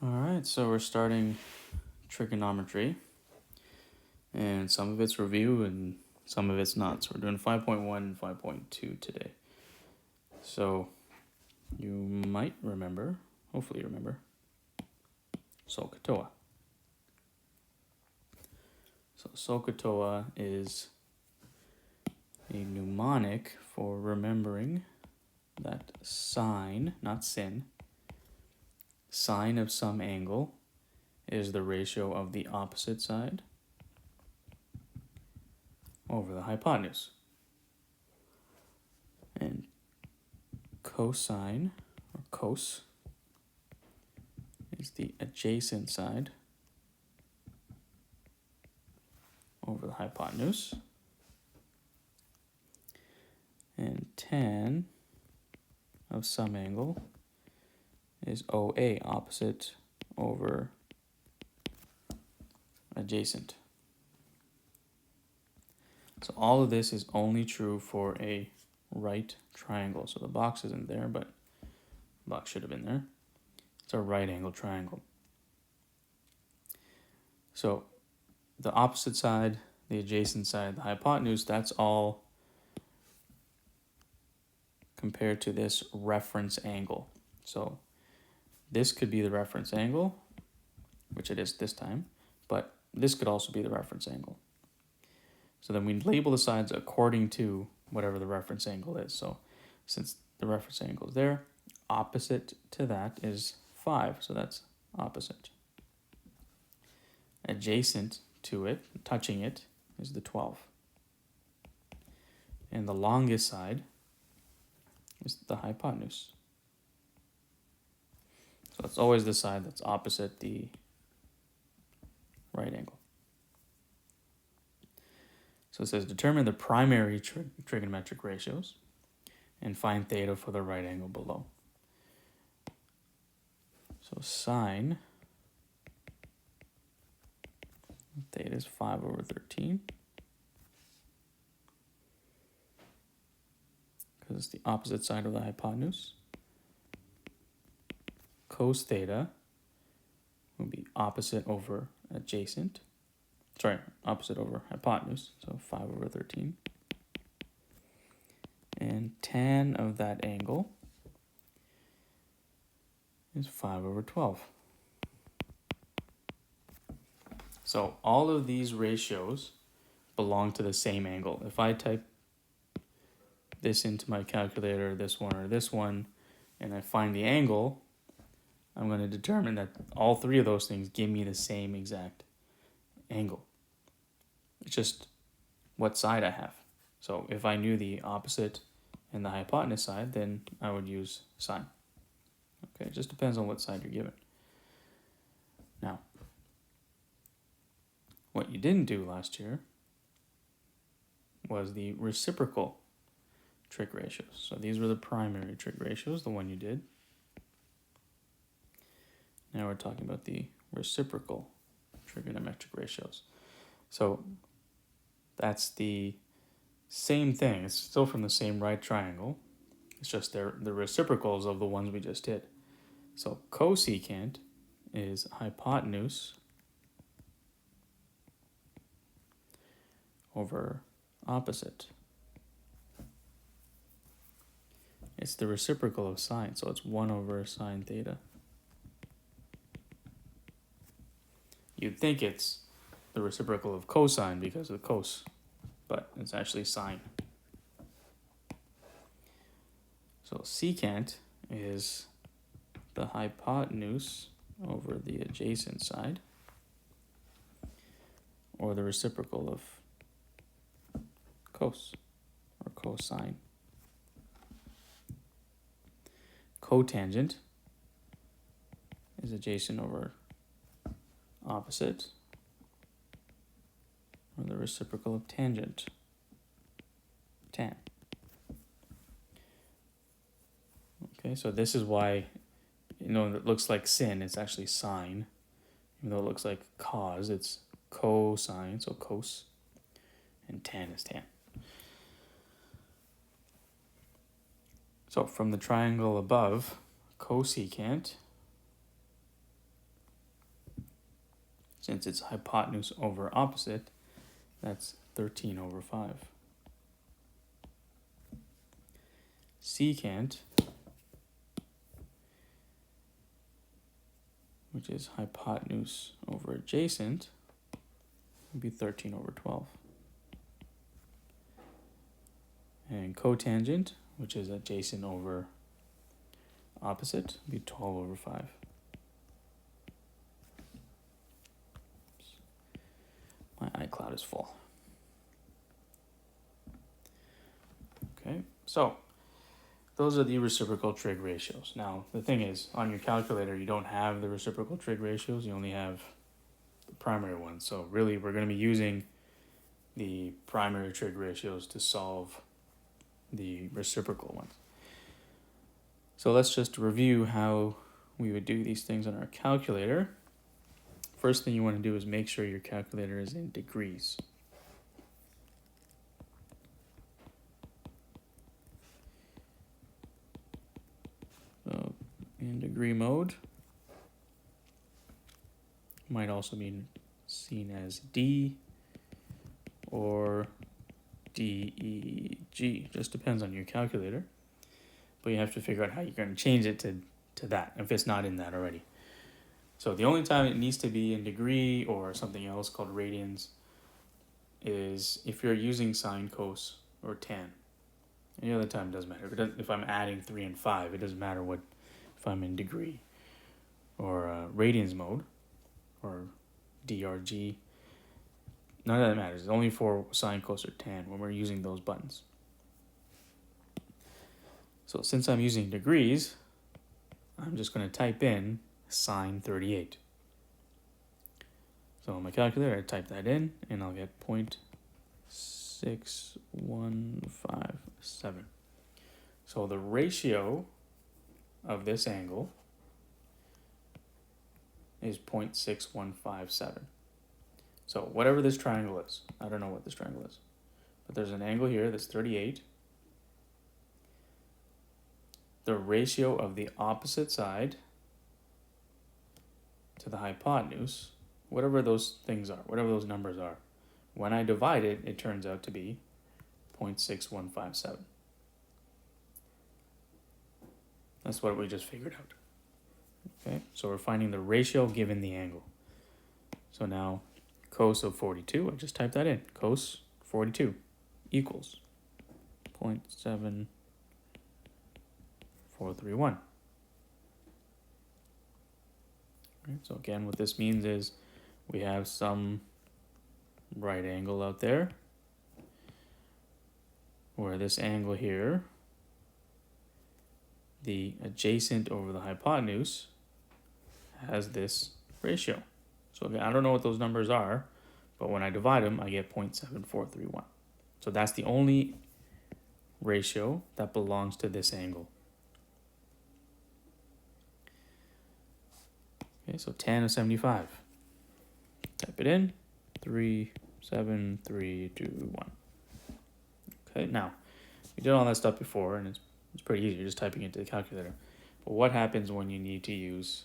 All right, so we're starting trigonometry, and some of it's review and some of it's not. So we're doing 5.1 and 5.2 today. So you might remember, hopefully you remember, SOHCAHTOA. So SOHCAHTOA is a mnemonic for remembering that sine, not sin, sine of some angle is the ratio of the opposite side over the hypotenuse. And cosine, or cos, is the adjacent side over the hypotenuse. And tan of some angle is OA, opposite over adjacent. So all of this is only true for a right triangle. So the box isn't there, but the box should have been there. It's a right angle triangle. So the opposite side, the adjacent side, the hypotenuse, that's all compared to this reference angle. So this could be the reference angle, which it is this time, but this could also be the reference angle. So then we label the sides according to whatever the reference angle is. So since the reference angle is there, opposite to that is 5, so that's opposite. Adjacent to it, touching it, is the 12. And the longest side is the hypotenuse. So it's always the side that's opposite the right angle. So it says determine the primary trigonometric ratios and find theta for the right angle below. So sine theta is 5 over 13 because it's the opposite side of the hypotenuse. Cos theta will be opposite over adjacent. Sorry, opposite over hypotenuse, so 5 over 13. And tan of that angle is 5 over 12. So all of these ratios belong to the same angle. If I type this into my calculator, this one or this one, and I find the angle, I'm going to determine that all three of those things give me the same exact angle. It's just what side I have. So if I knew the opposite and the hypotenuse side, then I would use sine. Okay, it just depends on what side you're given. Now, what you didn't do last year was the reciprocal trig ratios. So these were the primary trig ratios, the one you did. Now we're talking about the reciprocal trigonometric ratios. So that's the same thing. It's still from the same right triangle. It's just they're the reciprocals of the ones we just did. So cosecant is hypotenuse over opposite. It's the reciprocal of sine, so it's 1 over sine theta. You'd think it's the reciprocal of cosine because of the cos, but it's actually sine. So secant is the hypotenuse over the adjacent side, or the reciprocal of cos, or cosine. Cotangent is adjacent over opposite, or the reciprocal of tangent, tan. Okay, so this is why, it looks like sin, it's actually sine. Even though it looks like cos, it's cosine, so cos, and tan is tan. So from the triangle above, cosecant since it's hypotenuse over opposite, that's 13 over 5. Secant, which is hypotenuse over adjacent, would be 13 over 12. And cotangent, which is adjacent over opposite, would be 12 over 5. My iCloud is full. Okay, so those are the reciprocal trig ratios. Now, the thing is, on your calculator, you don't have the reciprocal trig ratios. You only have the primary ones. So really, we're going to be using the primary trig ratios to solve the reciprocal ones. So let's just review how we would do these things on our calculator. First thing you want to do is make sure your calculator is in degrees. So in degree mode, might also be seen as D or DEG. Just depends on your calculator. But you have to figure out how you're going to change it to that if it's not in that already. So the only time it needs to be in degree or something else called radians is if you're using sine, cos, or tan. Any other time it doesn't matter. If I'm adding 3 and 5, it doesn't matter what if I'm in degree or radians mode or DRG. None of that matters. It's only for sine, cos, or tan when we're using those buttons. So since I'm using degrees, I'm just going to type in sine 38. So on my calculator, I type that in, and I'll get 0.6157. So the ratio of this angle is 0.6157. So whatever this triangle is, I don't know what this triangle is, but there's an angle here that's 38. The ratio of the opposite side to the hypotenuse, whatever those things are, whatever those numbers are, when I divide it, it turns out to be 0.6157. That's what we just figured out. Okay, so we're finding the ratio given the angle. So now cos of 42, I just type that in. Cos 42 equals 0.7431. Right, so again, what this means is we have some right angle out there where this angle here, the adjacent over the hypotenuse, has this ratio. So again, I don't know what those numbers are, but when I divide them, I get 0.7431. So that's the only ratio that belongs to this angle. Okay, so tan of 75. Type it in, 37321. Okay, now, we did all that stuff before, and it's pretty easy. You're just typing it into the calculator. But what happens when you need to use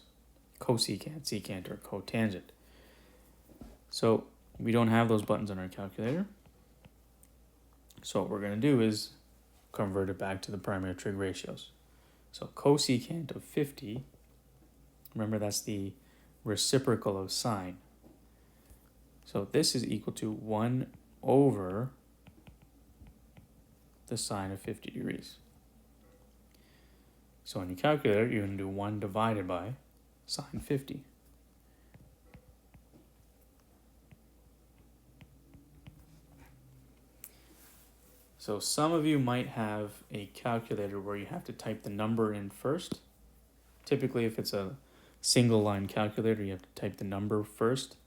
cosecant, secant, or cotangent? So we don't have those buttons on our calculator. So what we're going to do is convert it back to the primary trig ratios. So cosecant of 50, remember that's the reciprocal of sine. So this is equal to 1 over the sine of 50 degrees. So on your calculator, you're going to do 1 divided by sine 50. So some of you might have a calculator where you have to type the number in first. Typically, if it's a single line calculator, you have to type the number first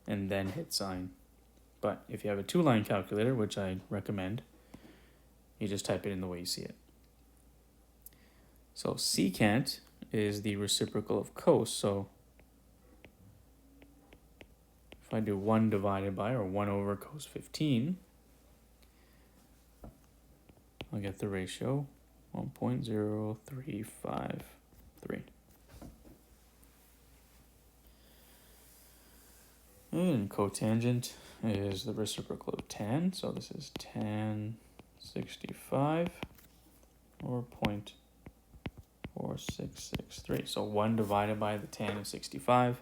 and then hit sine. But if you have a 2-line calculator, which I recommend, you just type it in the way you see it. So secant is the reciprocal of cos. So if I do 1 divided by, or 1 over cos 15, I'll get the ratio 1.0353. Okay, and cotangent is the reciprocal of tan. So this is tan 65 or 0.4663. So 1 divided by the tan of 65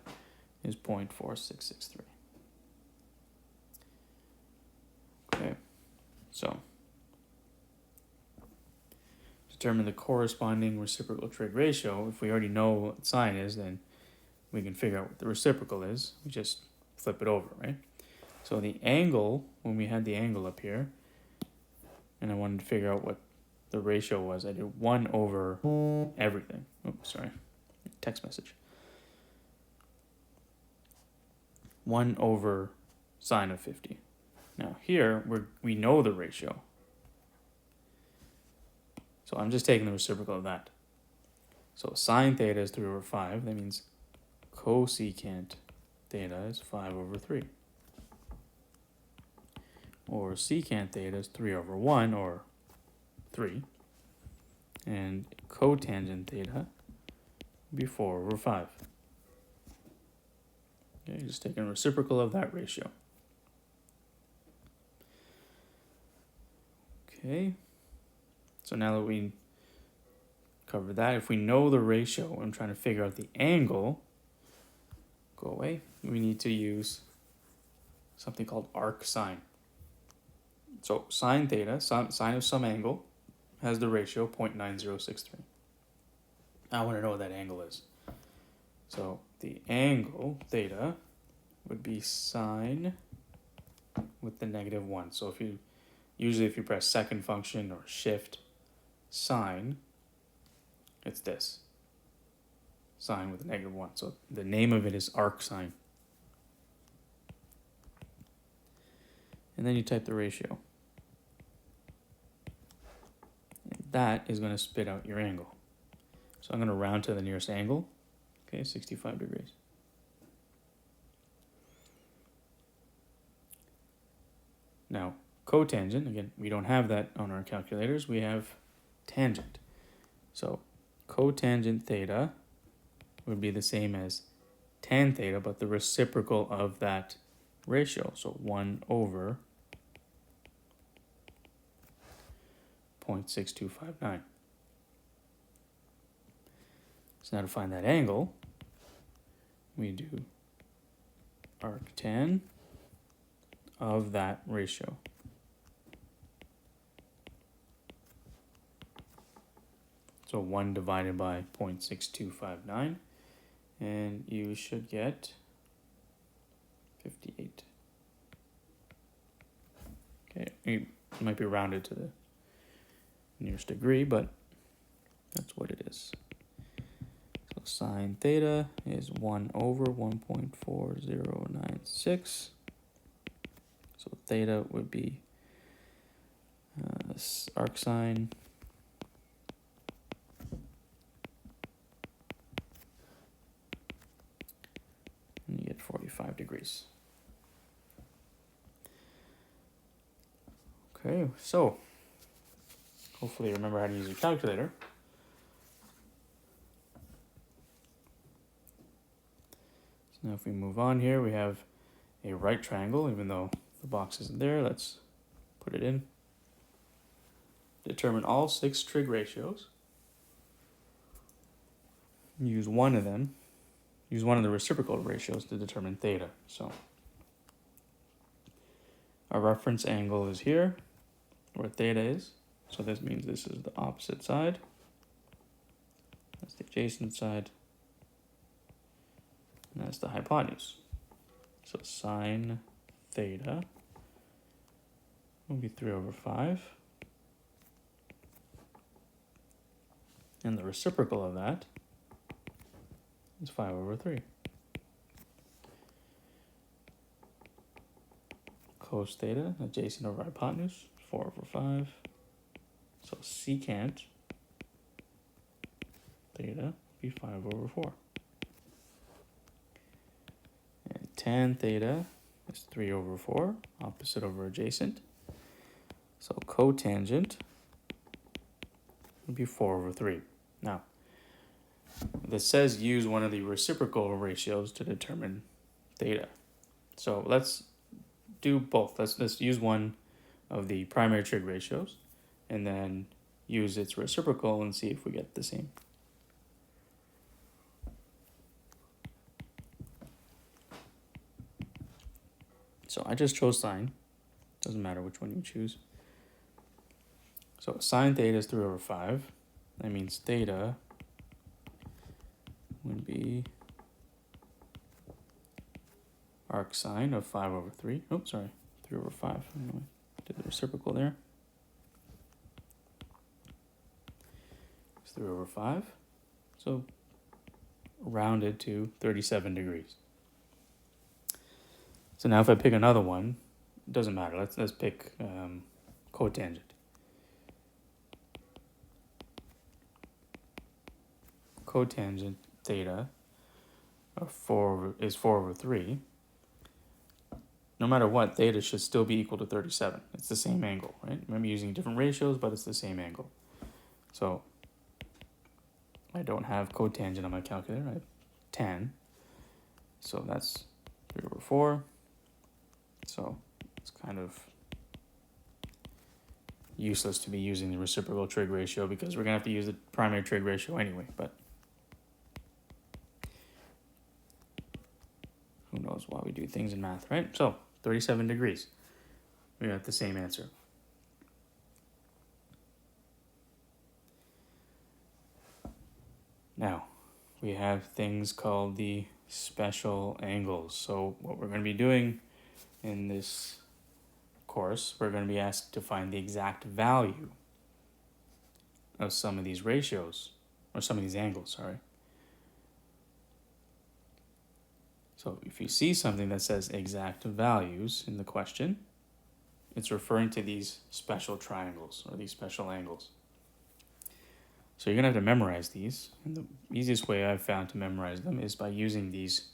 is 0.4663. Okay, so determine the corresponding reciprocal trig ratio. If we already know what sine is, then we can figure out what the reciprocal is. We just flip it over, right? So the angle, when we had the angle up here, and I wanted to figure out what the ratio was, I did 1 over everything. Oops, sorry, text message. 1 over sine of 50. Now here, we know the ratio. So I'm just taking the reciprocal of that. So sine theta is 3 over 5. That means cosecant theta is 5 over 3. Or secant theta is 3 over 1, or 3. And cotangent theta would be 4 over 5. Okay, just taking a reciprocal of that ratio. Okay, so now that we covered that, if we know the ratio, I'm trying to figure out the angle, go away, we need to use something called arc sine. So sine theta, sine of some angle, has the ratio 0.9063. I want to know what that angle is. So the angle, theta, would be sine with the -1. So if you press second function or shift sine, it's this. Sine with a -1. So the name of it is arc sine. And then you type the ratio. And that is going to spit out your angle. So I'm going to round to the nearest angle. Okay, 65 degrees. Now, cotangent, again, we don't have that on our calculators. We have tangent. So cotangent theta would be the same as tan theta, but the reciprocal of that ratio. So 1 over 0.6259. So now to find that angle, we do arctan of that ratio. So 1 divided by 0.6259, and you should get 58. Okay, it might be rounded to the nearest degree, but that's what it is. So sine theta is 1 over 1.4096. So theta would be arc sine and you get 45 degrees. Okay, so hopefully you remember how to use your calculator. So now if we move on here, we have a right triangle, even though the box isn't there. Let's put it in. Determine all 6 trig ratios. Use one of them. Use one of the reciprocal ratios to determine theta. So our reference angle is here, where theta is. So this means this is the opposite side. That's the adjacent side. And that's the hypotenuse. So sine theta will be 3 over 5. And the reciprocal of that is 5 over 3. Cos theta, adjacent over hypotenuse, 4 over 5. So secant theta be 5 over 4. And tan theta is 3 over 4, opposite over adjacent. So cotangent would be 4 over 3. Now, this says use one of the reciprocal ratios to determine theta. So let's do both. Let's use one of the primary trig ratios and then use its reciprocal and see if we get the same. So I just chose sine. Doesn't matter which one you choose. So sine theta is 3 over 5. That means theta would be arc sine of 5 over 3. Oh, sorry, 3 over 5. Anyway, did the reciprocal there. It's 3 over 5. So rounded to 37 degrees. So now if I pick another one, it doesn't matter. Let's pick cotangent. Cotangent theta of 4 is 4 over 3. No matter what, theta should still be equal to 37. It's the same angle, right? Remember, using different ratios, but it's the same angle. So I don't have cotangent on my calculator. I have tan. So that's 3 over 4. So it's kind of useless to be using the reciprocal trig ratio because we're going to have to use the primary trig ratio anyway. But who knows why we do things in math, right? So 37 degrees. We got the same answer. Now, we have things called the special angles. So what we're going to be doing in this course, we're going to be asked to find the exact value of some of these ratios, or some of these angles, sorry. So if you see something that says exact values in the question, it's referring to these special triangles or these special angles. So you're going to have to memorize these. And the easiest way I've found to memorize them is by using these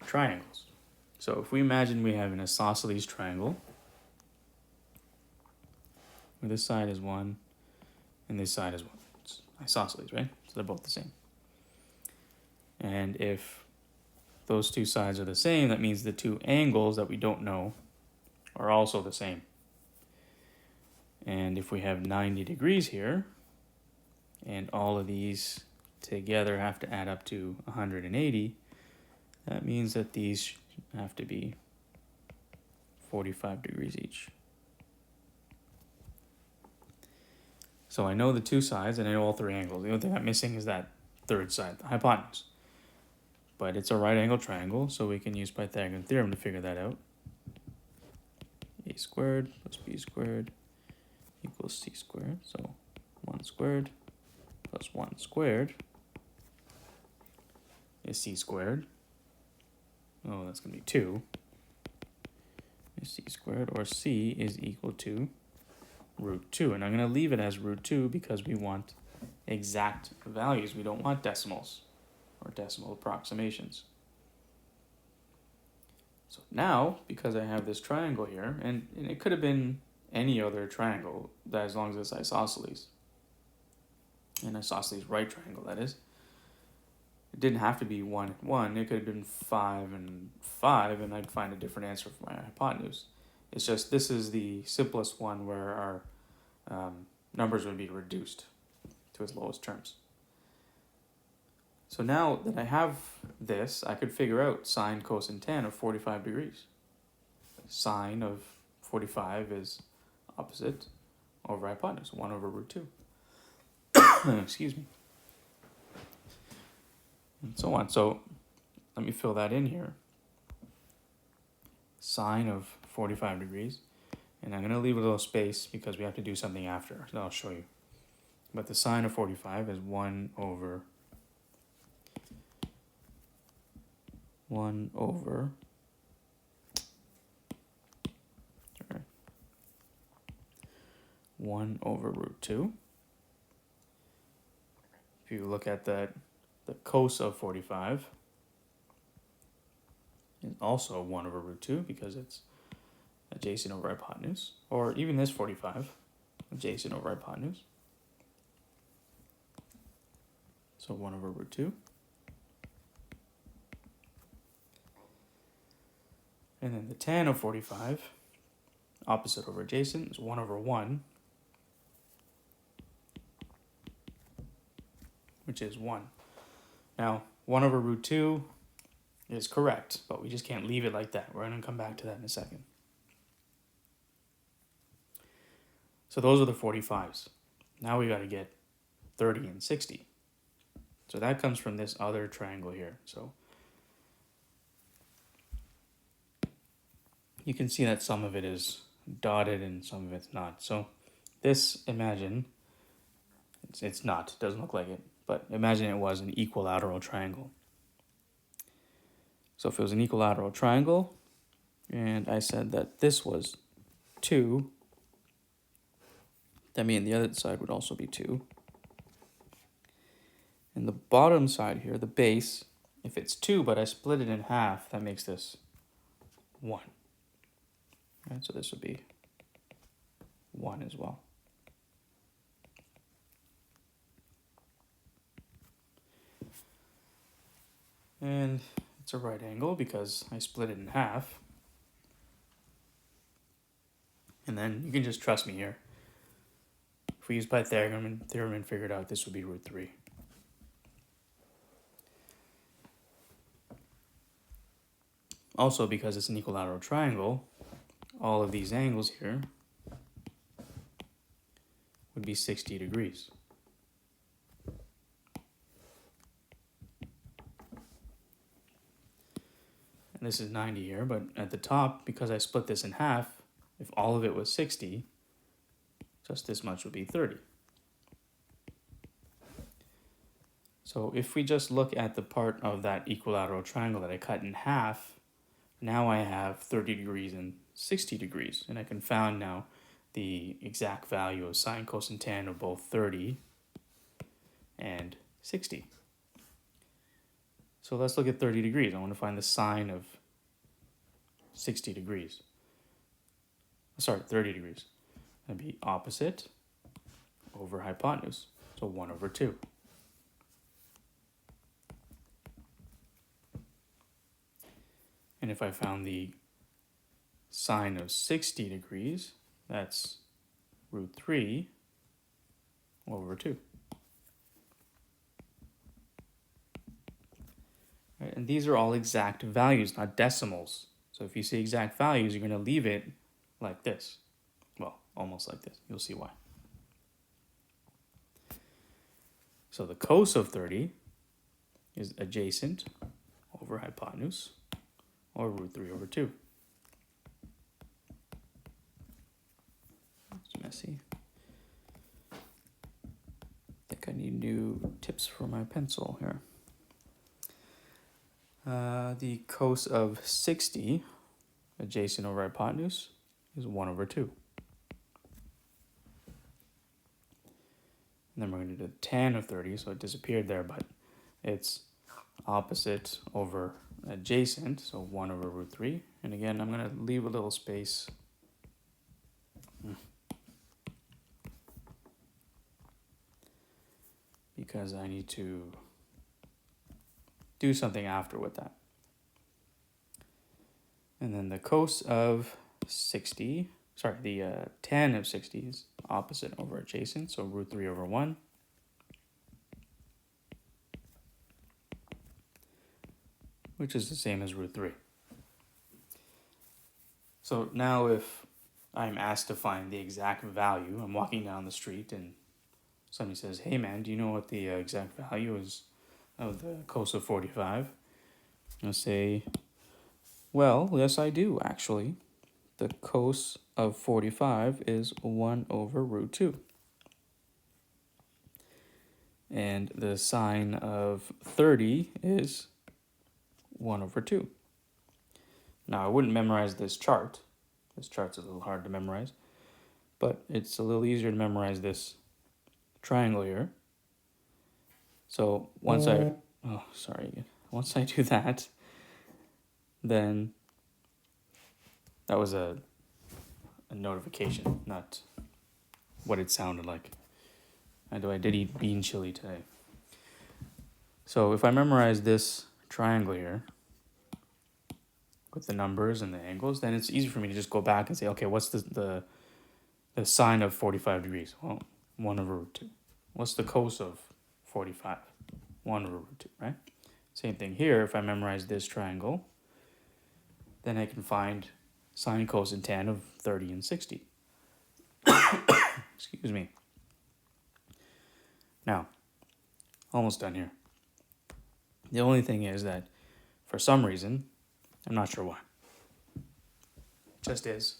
triangles. So if we imagine we have an isosceles triangle, where this side is 1 and this side is 1. It's isosceles, right? So they're both the same. And if those two sides are the same, that means the two angles that we don't know are also the same. And if we have 90 degrees here, and all of these together have to add up to 180, that means that these have to be 45 degrees each. So I know the two sides and I know all three angles. The only thing I'm missing is that third side, the hypotenuse. But it's a right angle triangle, so we can use Pythagorean theorem to figure that out. A squared plus b squared equals c squared. So 1 squared plus 1 squared is c squared. Oh, that's going to be 2. Is c squared, or c is equal to root 2. And I'm going to leave it as root 2 because we want exact values. We don't want decimals or decimal approximations. So now, because I have this triangle here, and it could have been any other triangle, that as long as it's isosceles, an isosceles right triangle, that is. It didn't have to be 1 and 1. It could have been 5 and 5, and I'd find a different answer for my hypotenuse. It's just this is the simplest one where our numbers would be reduced to its lowest terms. So now that I have this, I could figure out sine, cos, and tan of 45 degrees. Sine of 45 is opposite over hypotenuse, 1 over root 2. Excuse me. And so on. So let me fill that in here. Sine of 45 degrees. And I'm going to leave a little space because we have to do something after. So I'll show you. But the sine of 45 is 1 over 1 over root 2. If you look at the cos of 45 is also 1 over root 2 because it's adjacent over hypotenuse. Or even this 45, adjacent over hypotenuse. So 1 over root 2. And then the tan of 45, opposite over adjacent, is 1 over 1, which is 1. Now, 1 over root 2 is correct, but we just can't leave it like that. We're going to come back to that in a second. So those are the 45s. Now we got to get 30 and 60. So that comes from this other triangle here. So you can see that some of it is dotted and some of it's not. So this, imagine, it's not, it doesn't look like it, but imagine it was an equilateral triangle. So if it was an equilateral triangle, and I said that this was 2, that means the other side would also be 2. And the bottom side here, the base, if it's 2, but I split it in half, that makes this 1. Right, so this would be 1 as well. And it's a right angle because I split it in half. And then you can just trust me here. If we use Pythagorean and figure it out, this would be root 3. Also, because it's an equilateral triangle, all of these angles here would be 60 degrees. And this is 90 here, but at the top, because I split this in half, if all of it was 60, just this much would be 30. So if we just look at the part of that equilateral triangle that I cut in half, now I have 30 degrees and 60 degrees. And I can find now the exact value of sine, cos, and tan of both 30 and 60. So let's look at 30 degrees. I want to find the sine of 60 degrees. Sorry, 30 degrees. That'd be opposite over hypotenuse. So 1 over 2. And if I found the sine of 60 degrees, that's root 3 over 2. Right, and these are all exact values, not decimals. So if you see exact values, you're going to leave it like this. Well, almost like this. You'll see why. So the cos of 30 is adjacent over hypotenuse, or root 3 over 2. It's messy. I think I need new tips for my pencil here. The cos of 60, adjacent over hypotenuse, is 1 over 2. And then we're going to do the tan of 30, so it disappeared there, but it's opposite over adjacent, so 1 over root 3. And again, I'm going to leave a little space. Because I need to do something after with that. And then the cos of 60, the tan of 60 is opposite over adjacent, so root 3 over 1. Which is the same as root 3. So now if I'm asked to find the exact value, I'm walking down the street and somebody says, hey man, do you know what the exact value is of the cos of 45? I'll say, well, yes I do actually. The cos of 45 is 1 over root 2. And the sine of 30 is 1 over 2. Now, I wouldn't memorize this chart. This chart's a little hard to memorize. But it's a little easier to memorize this triangle here. So once I do that, then that was a notification, not what it sounded like. I did eat bean chili today. So if I memorize this triangle here with the numbers and the angles, then it's easy for me to just go back and say, okay, what's the sine of 45 degrees? Well, 1 over root 2. What's the cos of 45? 1 over root 2, right? Same thing here. If I memorize this triangle, then I can find sine, cos, and tan of 30 and 60. Excuse me. Now, almost done here. The only thing is that for some reason, I'm not sure why, just is,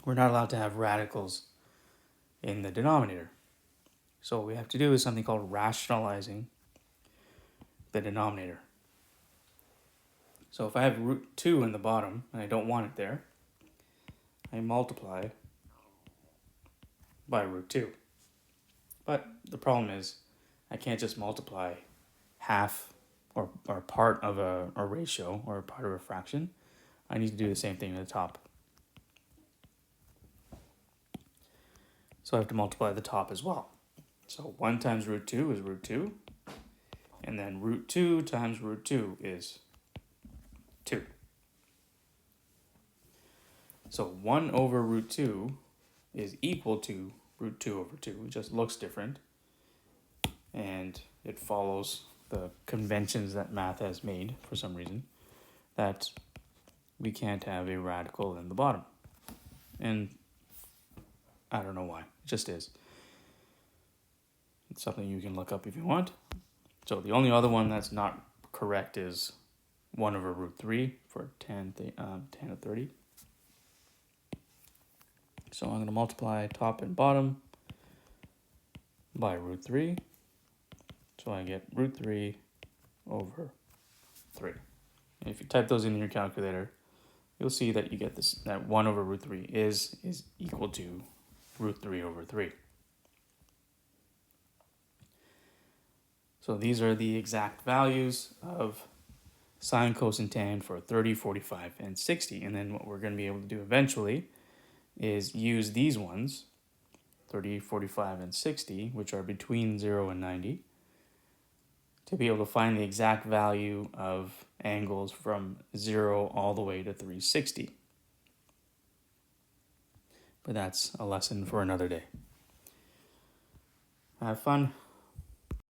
we're not allowed to have radicals in the denominator. So what we have to do is something called rationalizing the denominator. So if I have root 2 in the bottom and I don't want it there, I multiply by root 2. But the problem is I can't just multiply half or part of a ratio or part of a fraction. I need to do the same thing at the top. So I have to multiply the top as well. So 1 times root 2 is root 2. And then root 2 times root 2 is 2. So 1 over root 2 is equal to root 2 over 2. It just looks different. And it follows the conventions that math has made for some reason, that we can't have a radical in the bottom. And I don't know why. It just is. It's something you can look up if you want. So the only other one that's not correct is 1 over root 3 for tan of 30. So I'm going to multiply top and bottom by root 3. So I get root 3 over 3. And if you type those in your calculator, you'll see that you get this, that 1 over root 3 is equal to root 3 over 3. So these are the exact values of sine, cos, and tan for 30, 45, and 60. And then what we're going to be able to do eventually is use these ones, 30, 45, and 60, which are between 0 and 90, to be able to find the exact value of angles from 0 all the way to 360. But that's a lesson for another day. Have fun.